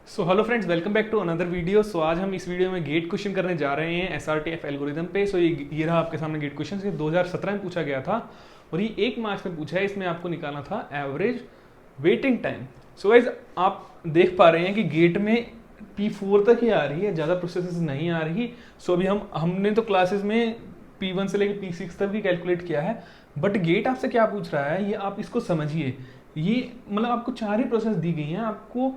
So hello friends, welcome back to another video. So आज हम इस वीडियो में गेट क्वेश्चन करने जा रहे हैं एसआरटीएफ एल्गोरिदम पे। सो ये रहा आपके सामने गेट क्वेश्चन। ये 2017 में पूछा गया था और ये 1 मार्च में पूछा है। इसमें आपको निकालना था average waiting time. So guys आप देख पा रहे हैं कि गेट में P4 तक ही आ रही है, ज़्यादा प्रोसेसेस नहीं आ रही। सो अभी हमने तो क्लासेस में P1 से लेकर P6 तक भी कैलकुलेट किया है, बट गेट आपसे क्या पूछ रहा है ये आप इसको समझिए। ये मतलब आपको 4 ही प्रोसेस दी गई हैं। आपको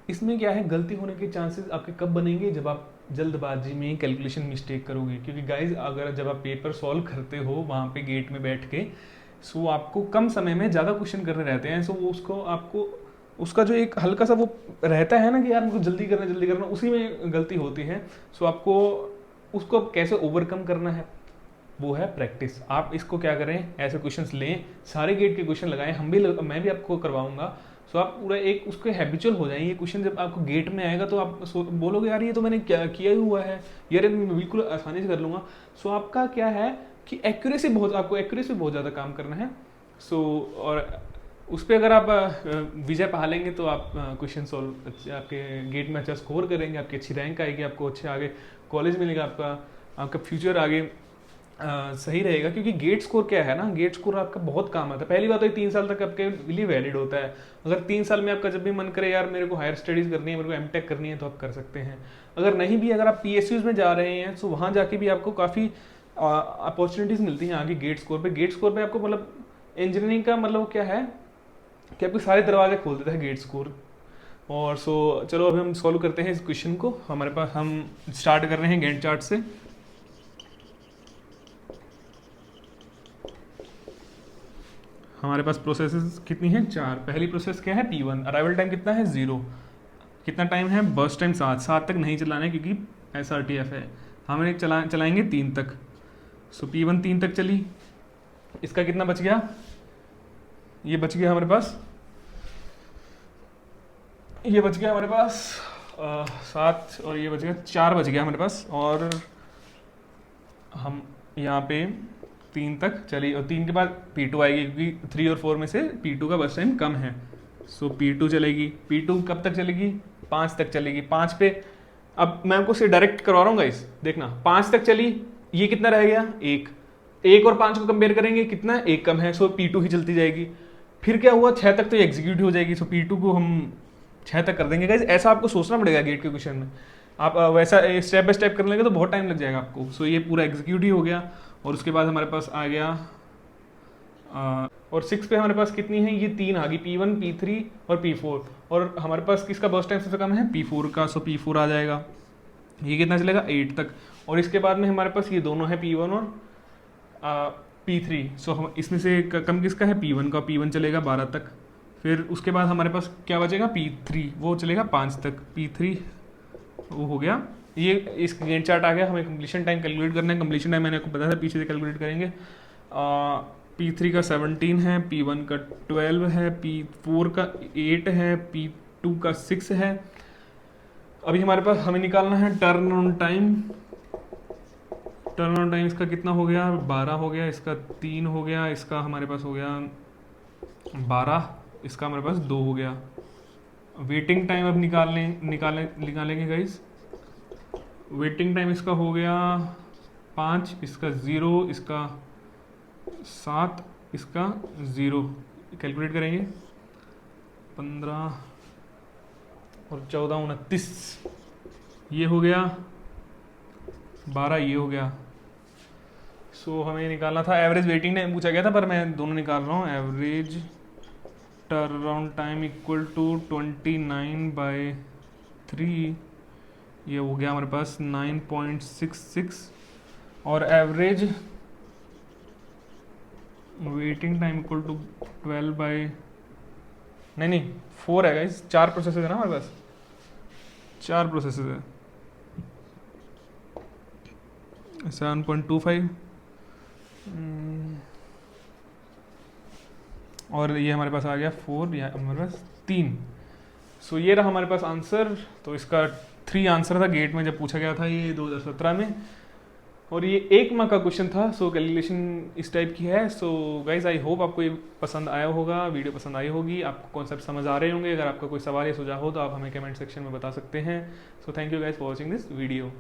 इसमें क्या है, गलती होने के चांसेस आपके कब बनेंगे, जब आप जल्दबाजी में कैलकुलेशन मिस्टेक करोगे। क्योंकि गाइज अगर जब आप पेपर सॉल्व करते हो वहाँ पे गेट में बैठ के, सो आपको कम समय में ज़्यादा क्वेश्चन करने रहते हैं। सो उसको आपको उसका जो एक हल्का सा वो रहता है ना कि यार मुझे जल्दी करना, उसी में गलती होती है। सो आपको उसको कैसे ओवरकम करना है वो है प्रैक्टिस। आप इसको क्या करें, ऐसे क्वेश्चंस लें, सारे गेट के क्वेश्चन लगाएं। मैं भी आपको करवाऊंगा। सो आप पूरा एक उसके हैबिचुअल हो जाएंगे। ये क्वेश्चन जब आपको गेट में आएगा तो आप बोलोगे यार ये तो मैंने क्या किया ही हुआ है, यार मैं बिल्कुल आसानी से कर लूँगा। सो आपका क्या है कि आपको एक्यूरेसी बहुत ज़्यादा काम करना है। सो और उस पर अगर आप विजय पा लेंगे तो आप क्वेश्चन सॉल्व आपके गेट में अच्छा स्कोर करेंगे, आपकी अच्छी रैंक आएगी, आपको अच्छे आगे कॉलेज मिलेगा, आपका फ्यूचर आगे सही रहेगा। क्योंकि गेट स्कोर क्या है ना, गेट स्कोर आपका बहुत काम आता है। पहली बात तो ये 3 साल तक आपके लिए वैलिड होता है। अगर 3 साल में आपका जब भी मन करे यार मेरे को हायर स्टडीज़ करनी है, मेरे को एमटेक करनी है, तो आप कर सकते हैं। अगर नहीं भी, अगर आप पीएसयूज में जा रहे हैं तो वहाँ जाके भी आपको काफ़ी अपॉर्चुनिटीज़ मिलती हैं आगे गेट स्कोर पे। गेट स्कोर पे आपको मतलब इंजीनियरिंग का मतलब क्या है कि आपके सारे दरवाजे खोल देता है गेट स्कोर। और चलो अभी हम सॉल्व करते हैं इस क्वेश्चन को। हमारे पास हम स्टार्ट कर रहे हैं गैंट चार्ट से। हमारे पास प्रोसेसेस कितनी हैं, 4। पहली प्रोसेस क्या है, P1। अराइवल टाइम कितना है, 0। कितना टाइम है, बर्स्ट टाइम 7 तक नहीं चलाना है क्योंकि SRTF है। हमें चलाएंगे 3 तक। सो P1 3 तक चली। इसका कितना बच गया, ये बच गया हमारे पास, ये बच गया हमारे पास 7, और ये बच गया 4 बच गया हमारे पास। और हम यहाँ पे 3 तक चली और 3 के बाद P2 आएगी क्योंकि 3 और 4 में से P2 का बस टाइम कम है। सो P2 चलेगी। P2 कब तक चलेगी, 5 तक चलेगी। 5 पे अब मैं आपको से डायरेक्ट करवा रहा हूँ गाइस, देखना 5 तक चली, ये कितना रह गया, 1 और 5 को कंपेयर करेंगे, कितना 1 कम है। सो P2 ही चलती जाएगी। फिर क्या हुआ, 6 तक तो एग्जीक्यूट हो जाएगी। सो P2 को हम 6 तक कर देंगे गाइस। ऐसा आपको सोचना पड़ेगा गेट के क्वेश्चन में। आप वैसा स्टेप बाय स्टेप करने लगे तो बहुत टाइम लग जाएगा आपको। सो ये पूरा एग्जीक्यूट ही हो गया। और उसके बाद हमारे पास आ गया और 6 पे हमारे पास कितनी है, ये 3 आ गई, P1 P3 और P4। और हमारे पास किसका बर्स्ट टाइम सबसे कम है, P4 का। सो P4 आ जाएगा। ये कितना चलेगा, 8 तक। और इसके बाद में हमारे पास ये दोनों है, P1 और P3। सो हम इसमें से कम किसका है, P1 का। P1 चलेगा 12 तक। फिर उसके बाद हमारे पास क्या बचेगा, P3, वो चलेगा 5 तक। P3 वो हो गया। ये इस गेट चार्ट आ गया। हमें कंप्लीशन टाइम कैलकुलेट करना है। कंप्लीशन टाइम मैंने आपको बताया था, पीछे से कैलकुलेट करेंगे। P3 का 17 है, P1 का 12 है, P4 का 8 है, P2 का 6 है। अभी हमारे पास हमें निकालना है turn on time. Turn on time इसका कितना हो गया, 12 हो गया, इसका 3 हो गया, इसका हमारे पास हो गया 12, इसका हमारे पास 2 हो गया। वेटिंग टाइम अब निकालेंगे गाइस। वेटिंग टाइम इसका हो गया 5, इसका 0, इसका 7, इसका 0। कैलकुलेट करेंगे, 15 और 14 29, ये हो गया 12, ये हो गया। सो हमें निकालना था एवरेज वेटिंग टाइम पूछा गया था, पर मैं दोनों निकाल रहा हूँ। Average turn time equal to 29/3, ये हो गया हमारे पास 9.66। और average waiting time equal to 12 नहीं 4 है गाइस। 4 प्रोसेस है ना हमारे पास, 4 प्रोसेस है। 7.25 और ये हमारे पास आ गया 4, या हमारे पास 3। सो ये रहा हमारे पास आंसर। तो इसका 3 आंसर था गेट में जब पूछा गया था ये 2017 में। और ये 1 मार्क का क्वेश्चन था। सो कैलकुलेशन इस टाइप की है। सो गाइज आई होप आपको ये पसंद आया होगा, वीडियो पसंद आई होगी, आपको कॉन्सेप्ट समझ आ रहे होंगे। अगर आपका कोई सवाल या सुझाव हो तो आप हमें कमेंट सेक्शन में बता सकते हैं। So thank you guys for watching this video.